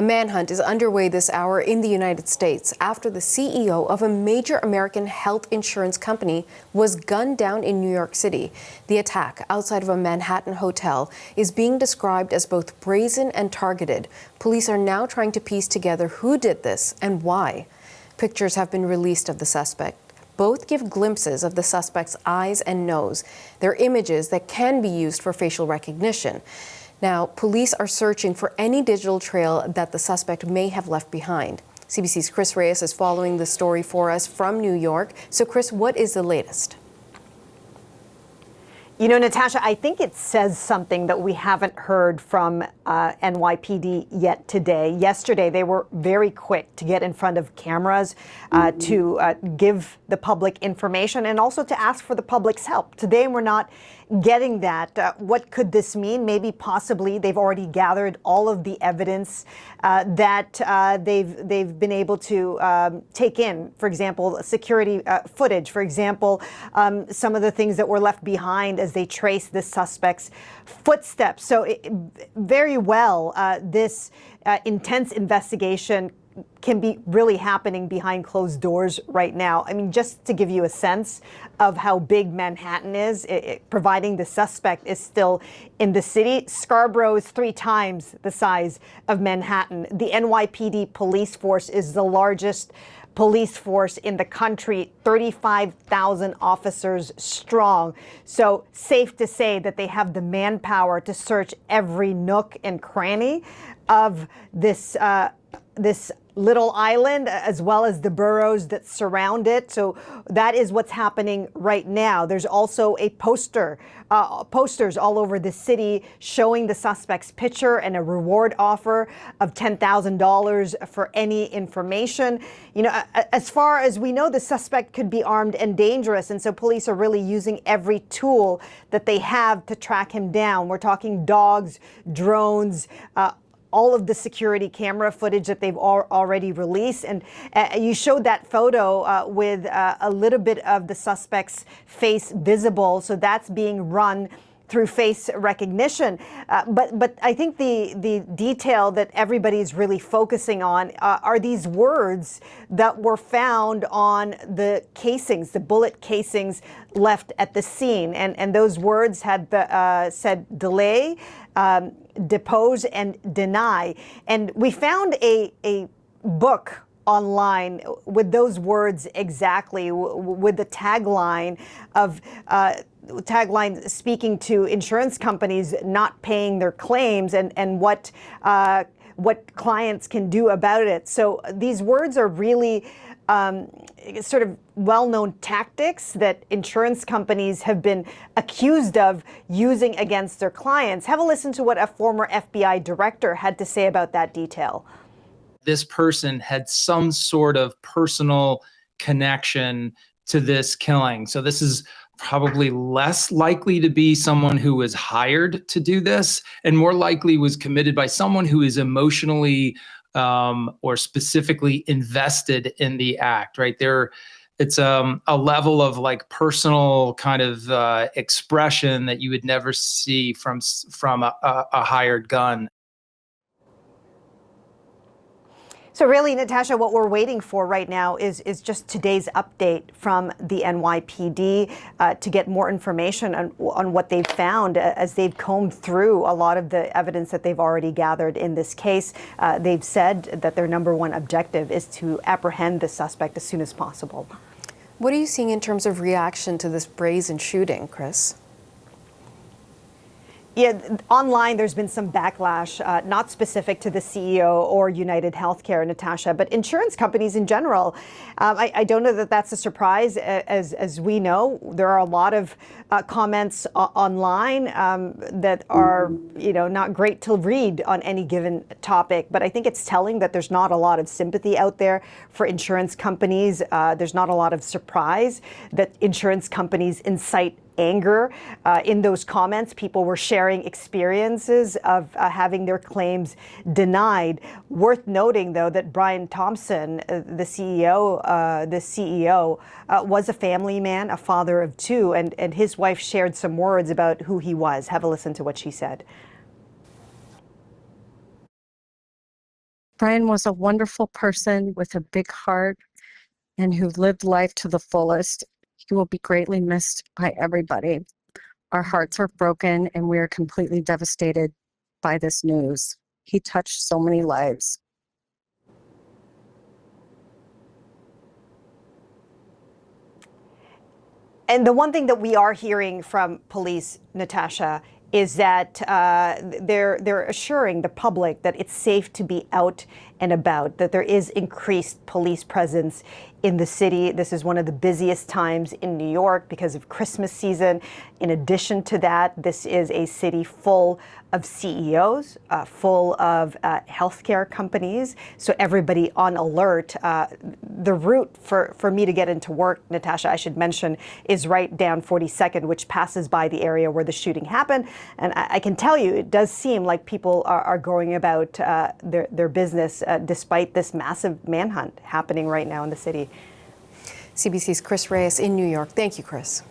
A manhunt is underway this hour in the United States after the CEO of a major American health insurance company was gunned down in New York City. The attack outside of a Manhattan hotel is being described as both brazen and targeted. Police are now trying to piece together who did this and why. Pictures have been released of the suspect. Both give glimpses of the suspect's eyes and nose. They're images that can be used for facial recognition. Now, police are searching for any digital trail that the suspect may have left behind. CBC's Chris Reyes is following the story for us from New York. So, Chris, what is the latest? You know, Natasha, I think it says something that we haven't heard from NYPD yet today. Yesterday, they were very quick to get in front of cameras to give the public information and also to ask for the public's help. Today, we're not getting that. What could this mean? Maybe possibly they've already gathered all of the evidence that they've been able to take in. For example, security footage. For example, some of the things that were left behind as they trace the suspect's footsteps. So very well, this intense investigation can be really happening behind closed doors right now. I mean, just to give you a sense of how big Manhattan is, providing the suspect is still in the city. Scarborough is 3 times the size of Manhattan. The NYPD police force is the largest police force in the country, 35,000 officers strong. So safe to say that they have the manpower to search every nook and cranny of this little island, as well as the boroughs that surround it. So that is what's happening right now. There's also a posters all over the city showing the suspect's picture and a reward offer of $10,000 for any information. You know, as far as we know, the suspect could be armed and dangerous, and so police are really using every tool that they have to track him down. We're talking dogs, drones, all of the security camera footage that they've already released. And you showed that photo with a little bit of the suspect's face visible. So that's being run through face recognition. But I think the detail that everybody's really focusing on are these words that were found on the casings, the bullet casings left at the scene. And those words had said delay, depose, and deny. And we found a book online with those words exactly, with the tagline speaking to insurance companies not paying their claims and what clients can do about it. So these words are really sort of well-known tactics that insurance companies have been accused of using against their clients. Have a listen to what a former FBI director had to say about that detail. This person had some sort of personal connection to this killing. So this is probably less likely to be someone who was hired to do this, and more likely was committed by someone who is emotionally or specifically invested in the act, right? It's a level of like personal kind of expression that you would never see from a hired gun. So really, Natasha, what we're waiting for right now is just today's update from the NYPD to get more information on what they've found as they've combed through a lot of the evidence that they've already gathered in this case. They've said that their number one objective is to apprehend the suspect as soon as possible. What are you seeing in terms of reaction to this brazen shooting, Chris? Yeah, online there's been some backlash, not specific to the CEO or UnitedHealth, Natasha, but insurance companies in general. I don't know that that's a surprise. As we know, there are a lot of comments online that are, not great to read on any given topic. But I think it's telling that there's not a lot of sympathy out there for insurance companies. There's not a lot of surprise that insurance companies incite anger. In those comments, people were sharing experiences of having their claims denied. Worth noting, though, that Brian Thompson, the CEO, was a family man, a father of 2, and his wife shared some words about who he was. Have a listen to what she said. Brian was a wonderful person with a big heart and who lived life to the fullest. He will be greatly missed by everybody. Our hearts are broken and we are completely devastated by this news. He touched so many lives. And the one thing that we are hearing from police, Natasha, is that they're assuring the public that it's safe to be out and about, that there is increased police presence in the city. This is one of the busiest times in New York because of Christmas season. In addition to that, this is a city full of CEOs, full of healthcare companies, so everybody on alert. The route for me to get into work, Natasha, I should mention, is right down 42nd, which passes by the area where the shooting happened. And I can tell you, it does seem like people are going about their business despite this massive manhunt happening right now in the city. CBC's Chris Reyes in New York. Thank you, Chris.